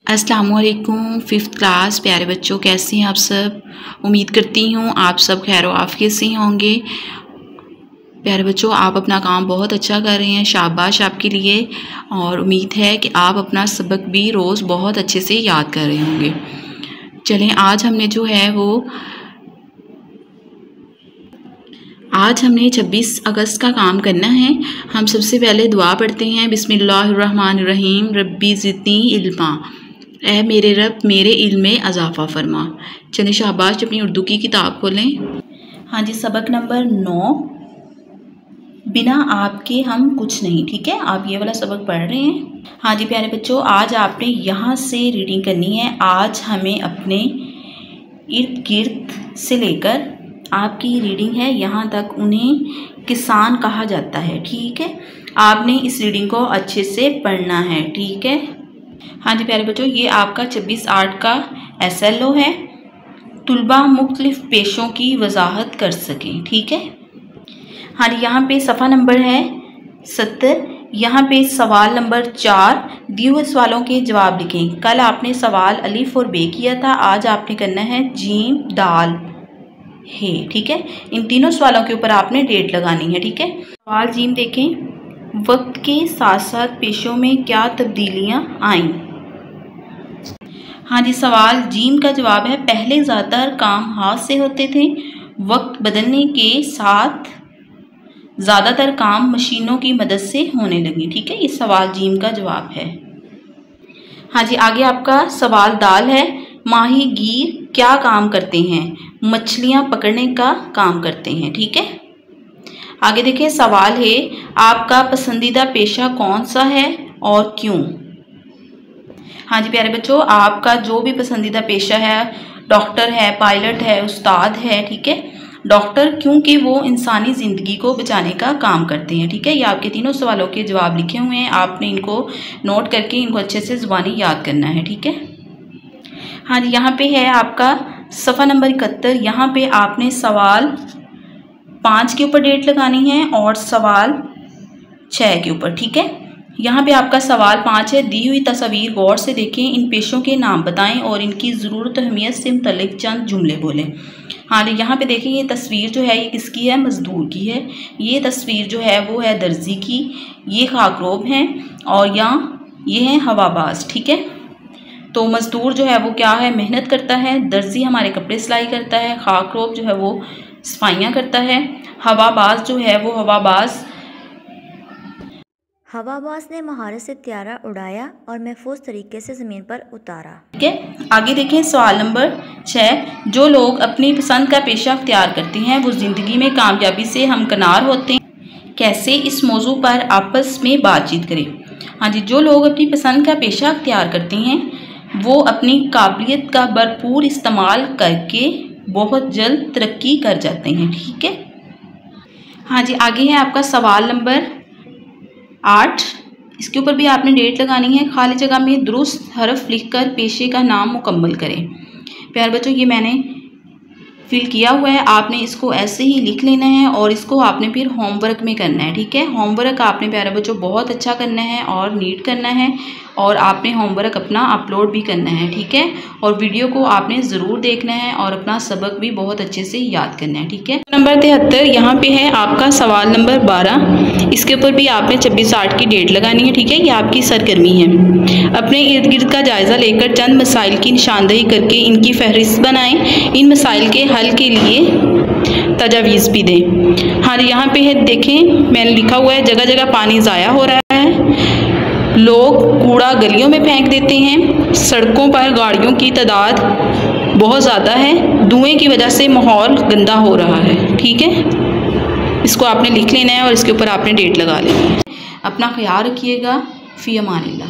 अस्सलामुअलैकुम 5th class प्यारे बच्चों, कैसे हैं आप सब। उम्मीद करती हूँ आप सब खैर आफियत से होंगे। प्यारे बच्चों, आप अपना काम बहुत अच्छा कर रहे हैं, शाबाश आपके लिए। और उम्मीद है कि आप अपना सबक भी रोज़ बहुत अच्छे से याद कर रहे होंगे। चलें, आज हमने 26 अगस्त का काम करना है। हम सबसे पहले दुआ पढ़ते हैं। बिस्मिल्लाहिर्रहमानिर्रहीम। रब्बी ज़िदनी इल्मा, ऐ मेरे रब मेरे इल्म में अजाफ़ा फरमा। चलिए शाबाश, अपनी उर्दू की किताब खोलें। हाँ जी, सबक नंबर 9, बिना आपके हम कुछ नहीं। ठीक है, आप ये वाला सबक पढ़ रहे हैं। हाँ जी प्यारे बच्चों, आज आपने यहाँ से रीडिंग करनी है। आज हमें अपने इर्द गिर्द से लेकर आपकी रीडिंग है यहाँ तक, उन्हें किसान कहा जाता है। ठीक है, आपने इस रीडिंग को अच्छे से पढ़ना है। ठीक है। हाँ जी प्यारे बच्चों, ये आपका 26 आर्ट का SLO है। तुलबा मुख्तलिफ पेशों की वजाहत कर सकें। ठीक है। हाँ जी, यहाँ पे सफ़ा नंबर है 70। यहाँ पे सवाल नंबर 4, दिए हुए सवालों के जवाब लिखें। कल आपने सवाल अलिफ और बे किया था, आज आपने करना है जीम दाल है। ठीक है, इन तीनों सवालों के ऊपर आपने डेट लगानी है। ठीक है। सवाल जीम देखें, वक्त के साथ साथ पेशों में क्या तब्दीलियां आईं। हाँ जी, सवाल जीम का जवाब है पहले ज़्यादातर काम हाथ से होते थे, वक्त बदलने के साथ ज़्यादातर काम मशीनों की मदद से होने लगी। ठीक है, ये सवाल जीम का जवाब है। हाँ जी, आगे आपका सवाल दाल है। माहीगीर क्या काम करते हैं? मछलियाँ पकड़ने का काम करते हैं। ठीक है। आगे देखिए, सवाल है आपका पसंदीदा पेशा कौन सा है और क्यों। हाँ जी प्यारे बच्चों, आपका जो भी पसंदीदा पेशा है, डॉक्टर है, पायलट है, उस्ताद है। ठीक है, डॉक्टर क्योंकि वो इंसानी ज़िंदगी को बचाने का काम करते हैं। ठीक है, ये आपके तीनों सवालों के जवाब लिखे हुए हैं, आपने इनको नोट करके इनको अच्छे से ज़ुबानी याद करना है। ठीक है। हाँ जी, यहाँ पे है आपका सफ़ा नंबर 71। यहाँ पे आपने सवाल 5 के ऊपर डेट लगानी है और सवाल 6 के ऊपर। ठीक है, यहाँ पे आपका सवाल 5 है। दी हुई तस्वीर गौर से देखें, इन पेशों के नाम बताएं और इनकी ज़रूरत अहमियत से मुतल्लिक़ चंद जुमले बोलें। हाँ, यहाँ पे देखें, ये तस्वीर जो है ये किसकी है? मज़दूर की है। ये तस्वीर जो है वो है दर्जी की। ये खाकरोब हैं और यहाँ ये हैं हवाबाज। ठीक है, तो मज़दूर जो है वो क्या है? मेहनत करता है। दर्जी हमारे कपड़े सिलाई करता है। खाकरोब जो है वो सफाइयाँ करता है। हवाबाज जो है वो हवाबाज ने महारत से त्यारा उड़ाया और महफूज तरीके से ज़मीन पर उतारा। ठीक है, आगे देखें सवाल नंबर 6, जो लोग अपनी पसंद का पेशा अख्तियार करते हैं वो ज़िंदगी में कामयाबी से हमकनार होते हैं। कैसे? इस मौजू पर आपस में बातचीत करें। हाँ जी, जो लोग अपनी पसंद का पेशा अख्तियार करते हैं वो अपनी काबिलियत का भरपूर इस्तेमाल करके बहुत जल्द तरक्की कर जाते हैं। ठीक है। हाँ जी, आगे है आपका सवाल नंबर 8। इसके ऊपर भी आपने डेट लगानी है। खाली जगह में दुरुस्त हरफ लिखकर पेशे का नाम मुकम्मल करें। प्यारे बच्चों, ये मैंने फिल किया हुआ है, आपने इसको ऐसे ही लिख लेना है और इसको आपने फिर होमवर्क में करना है। ठीक है, होमवर्क आपने प्यारे बच्चों बहुत अच्छा करना है और नीट करना है और आपने होमवर्क अपना अपलोड भी करना है। ठीक है, और वीडियो को आपने ज़रूर देखना है और अपना सबक भी बहुत अच्छे से याद करना है। ठीक है। नंबर 73, यहाँ पे है आपका सवाल नंबर 12। इसके ऊपर भी आपने 26 आर्ट की डेट लगानी है। ठीक है, ये आपकी सरगर्मी है। अपने इर्द गिर्द का जायज़ा लेकर चंद मसाइल की निशानदही करके इनकी फहरिस्त बनाएं। इन मसाइल के हल के लिए तजावीज़ भी दें। हाँ, यहाँ पे है देखें, मैंने लिखा हुआ है जगह जगह पानी ज़ाया हो रहा है, लोग कूड़ा गलियों में फेंक देते हैं, सड़कों पर गाड़ियों की तादाद बहुत ज़्यादा है, धुएं की वजह से माहौल गंदा हो रहा है। ठीक है, इसको आपने लिख लेना है और इसके ऊपर आपने डेट लगा लेनी है। अपना ख्याल रखिएगा। फ़ी अमानिल्लाह।